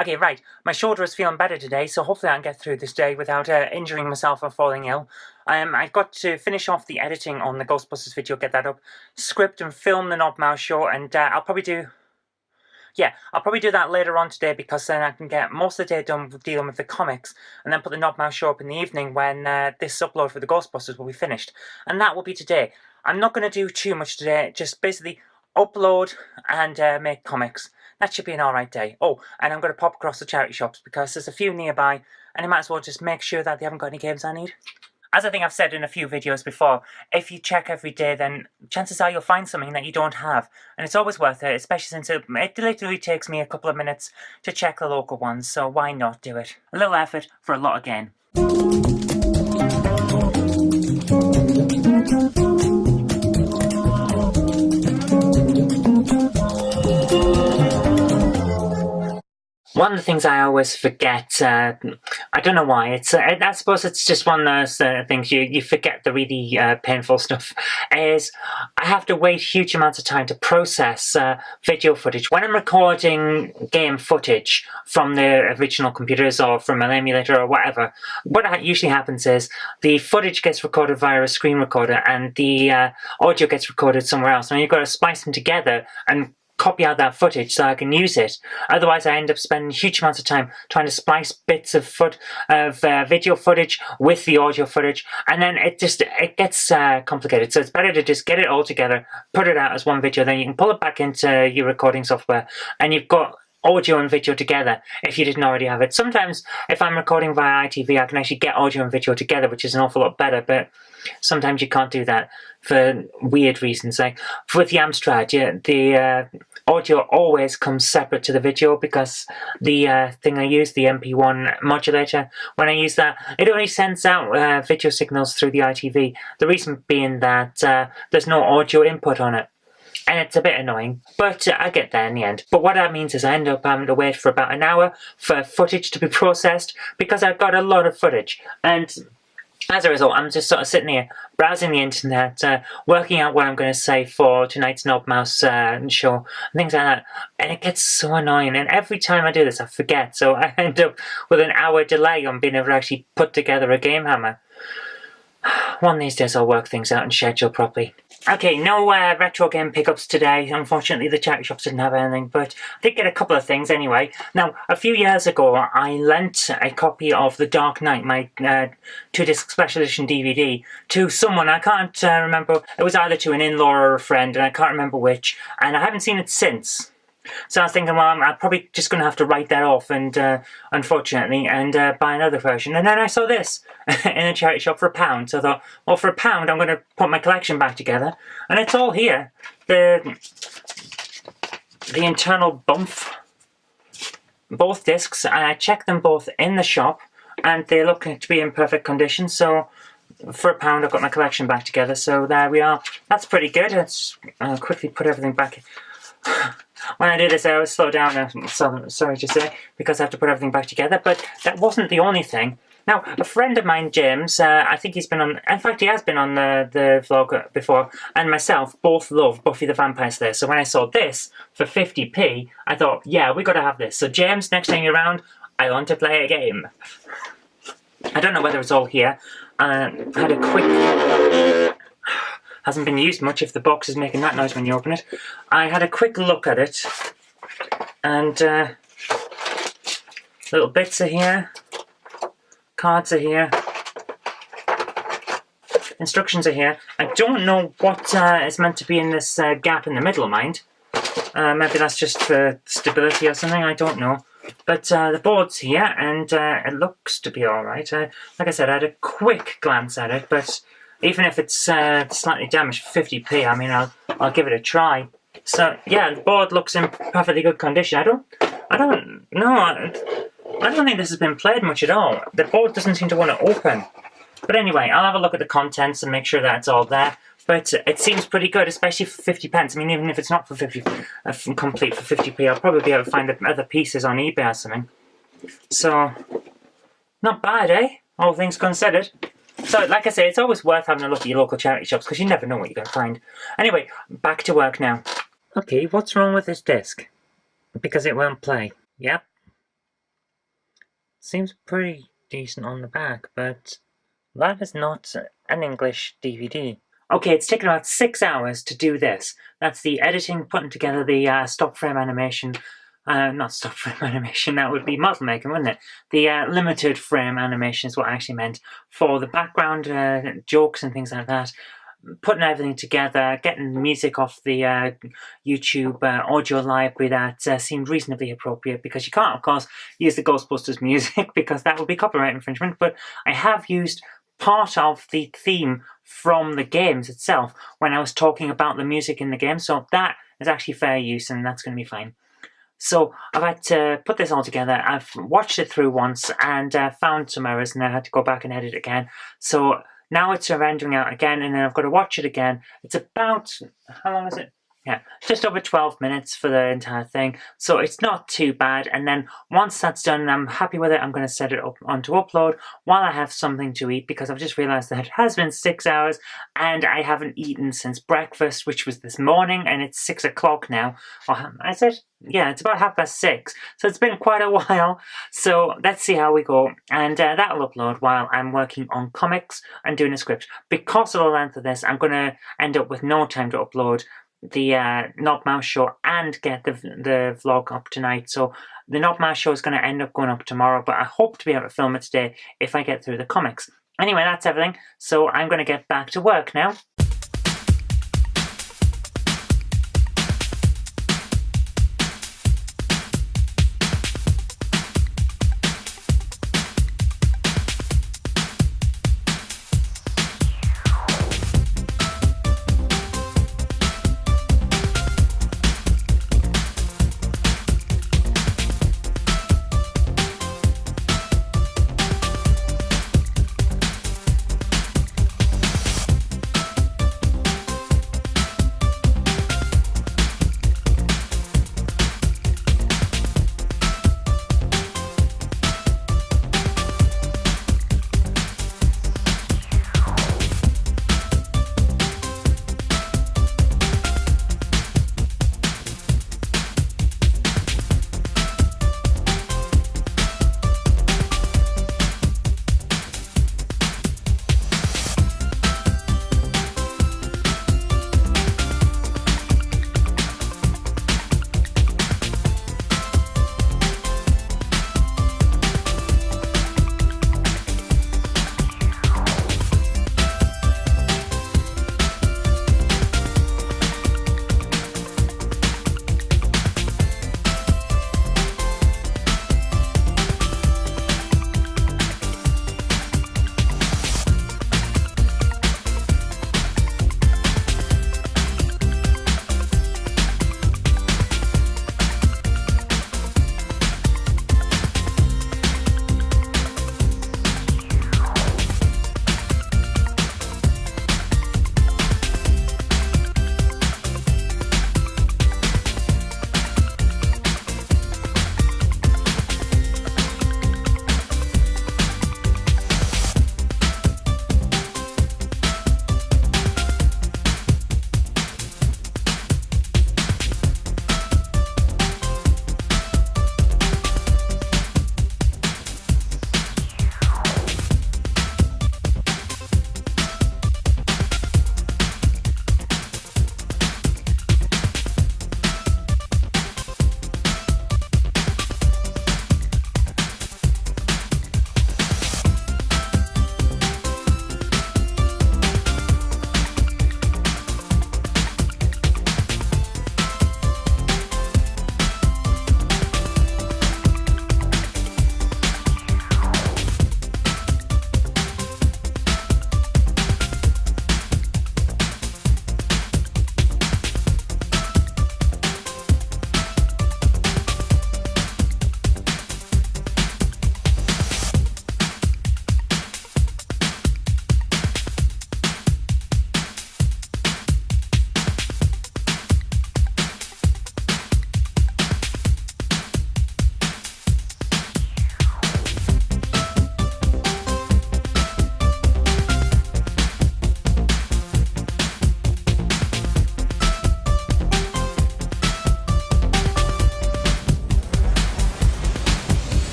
Okay, right. My shoulder is feeling better today, so hopefully I can get through this day without injuring myself or falling ill. I've got to finish off the editing on the Ghostbusters video, get that up, script and film the Knob Mouse show, and I'll probably do that later on today, because then I can get most of the day done with dealing with the comics, and then put the Knob Mouse show up in the evening when this upload for the Ghostbusters will be finished. And that will be today. I'm not going to do too much today, just basically upload and make comics. That should be an alright day. Oh, and I'm going to pop across the charity shops because there's a few nearby, and I might as well just make sure that they haven't got any games I need. As I think I've said in a few videos before, if you check every day, then chances are you'll find something that you don't have. And it's always worth it, especially since it literally takes me a couple of minutes to check the local ones, so why not do it? A little effort for a lot of gain. One of the things I always forget, I don't know why, I suppose it's just one of those things you forget the really painful stuff, is I have to wait huge amounts of time to process video footage. When I'm recording game footage from the original computers or from an emulator or whatever, what usually happens is the footage gets recorded via a screen recorder and the audio gets recorded somewhere else, and you've got to splice them together and copy out that footage so I can use it. Otherwise I end up spending huge amounts of time trying to splice bits of video footage with the audio footage, and then it gets complicated. So it's better to just get it all together, put it out as one video, then you can pull it back into your recording software and you've got audio and video together if you didn't already have it. Sometimes if I'm recording via ITV I can actually get audio and video together, which is an awful lot better, but sometimes you can't do that for weird reasons. Like with the Amstrad, the audio always comes separate to the video, because the thing I use, the MP1 modulator, when I use that, it only sends out video signals through the ITV. The reason being that there's no audio input on it. And it's a bit annoying, but I get there in the end. But what that means is I end up having to wait for about an hour for footage to be processed, because I've got a lot of footage. And as a result, I'm just sort of sitting here, browsing the internet, working out what I'm going to say for tonight's Knob Mouse show, and things like that. And it gets so annoying, and every time I do this I forget, so I end up with an hour delay on being able to actually put together a Game Hammer. One of these days I'll work things out and schedule properly. Okay, no retro game pickups today. Unfortunately, the charity shops didn't have anything, but I did get a couple of things anyway. Now, a few years ago, I lent a copy of The Dark Knight, my 2-disc special edition DVD, to someone. I can't remember. It was either to an in-law or a friend, and I can't remember which, and I haven't seen it since. So I was thinking, well, I'm probably just going to have to write that off, and unfortunately, and buy another version. And then I saw this in a charity shop for £1. So I thought, well, for £1, I'm going to put my collection back together, and it's all here. The internal bump, both discs, and I checked them both in the shop, and they look to be in perfect condition. So for £1, I've got my collection back together. So there we are. That's pretty good. Let's quickly put everything back. When I do this I always slow down, sorry to say, because I have to put everything back together, but that wasn't the only thing. Now, a friend of mine, James, I think he's been on, in fact he has been on the vlog before, and myself both love Buffy the Vampire Slayer, so when I saw this for 50p, I thought, yeah, we got to have this. So James, next time you're around, I want to play a game. I don't know whether it's all here. I had a quick... Hasn't been used much if the box is making that noise when you open it. I had a quick look at it, and little bits are here, cards are here, instructions are here. I don't know what is meant to be in this gap in the middle, mind. Maybe that's just for stability or something, I don't know. But the board's here, and it looks to be alright. Like I said, I had a quick glance at it, but even if it's slightly damaged for 50p, I mean, I'll give it a try. So yeah, the board looks in perfectly good condition. I don't think this has been played much at all. The board doesn't seem to want to open. But anyway, I'll have a look at the contents and make sure that it's all there. But it seems pretty good, especially for 50p. I mean, even if it's not for complete for 50p, I'll probably be able to find other pieces on eBay or something. So, not bad, eh? All things considered. So, like I say, it's always worth having a look at your local charity shops, because you never know what you're going to find. Anyway, back to work now. Okay, what's wrong with this disc? Because it won't play. Yep. Seems pretty decent on the back, but that is not an English DVD. Okay, it's taken about 6 hours to do this. That's the editing, putting together the stop frame animation. Not stop frame animation, that would be model making, wouldn't it? The limited frame animation is what I actually meant for the background jokes and things like that. Putting everything together, getting the music off the YouTube audio library that seemed reasonably appropriate, because you can't, of course, use the Ghostbusters music because that would be copyright infringement, but I have used part of the theme from the games itself when I was talking about the music in the game, so that is actually fair use and that's going to be fine. So I've had to put this all together. I've watched it through once and found some errors, and I had to go back and edit again. So now it's rendering out again, and then I've got to watch it again. It's about, how long is it? Yeah, just over 12 minutes for the entire thing, so it's not too bad. And then once that's done and I'm happy with it, I'm going to set it up onto upload while I have something to eat, because I've just realised that it has been 6 hours and I haven't eaten since breakfast, which was this morning, and it's 6 o'clock now. Or is it? Yeah, it's about 6:30, so it's been quite a while. So let's see how we go, and that'll upload while I'm working on comics and doing a script. Because of the length of this, I'm going to end up with no time to upload the Knob Mouse show and get the vlog up tonight. So the Knob Mouse show is going to end up going up tomorrow, but I hope to be able to film it today if I get through the comics. Anyway, that's everything, so I'm going to get back to work now.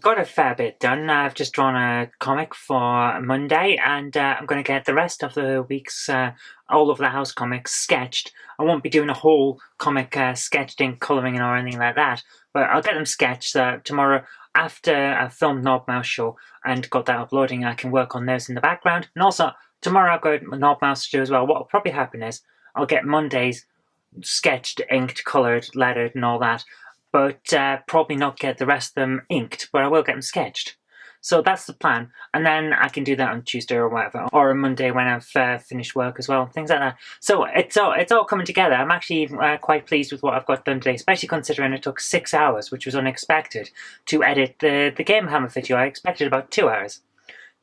got a fair bit done. I've just drawn a comic for Monday, and I'm going to get the rest of the week's all of the house comics sketched. I won't be doing a whole comic sketched in colouring or anything like that, but I'll get them sketched tomorrow after I've filmed Knobmouse Show and got that uploading. I can work on those in the background, and also tomorrow I've got Knobmouse to do as well. What will probably happen is I'll get Monday's sketched, inked, coloured, lettered and all that, but probably not get the rest of them inked, but I will get them sketched. So that's the plan, and then I can do that on Tuesday or whatever, or on Monday when I've finished work as well, things like that. So it's all coming together. I'm actually quite pleased with what I've got done today, especially considering it took 6 hours, which was unexpected, to edit the Game Hammer video. I expected about 2 hours.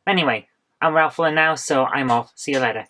Anyway, I'm Ralph Fuller now, so I'm off. See you later.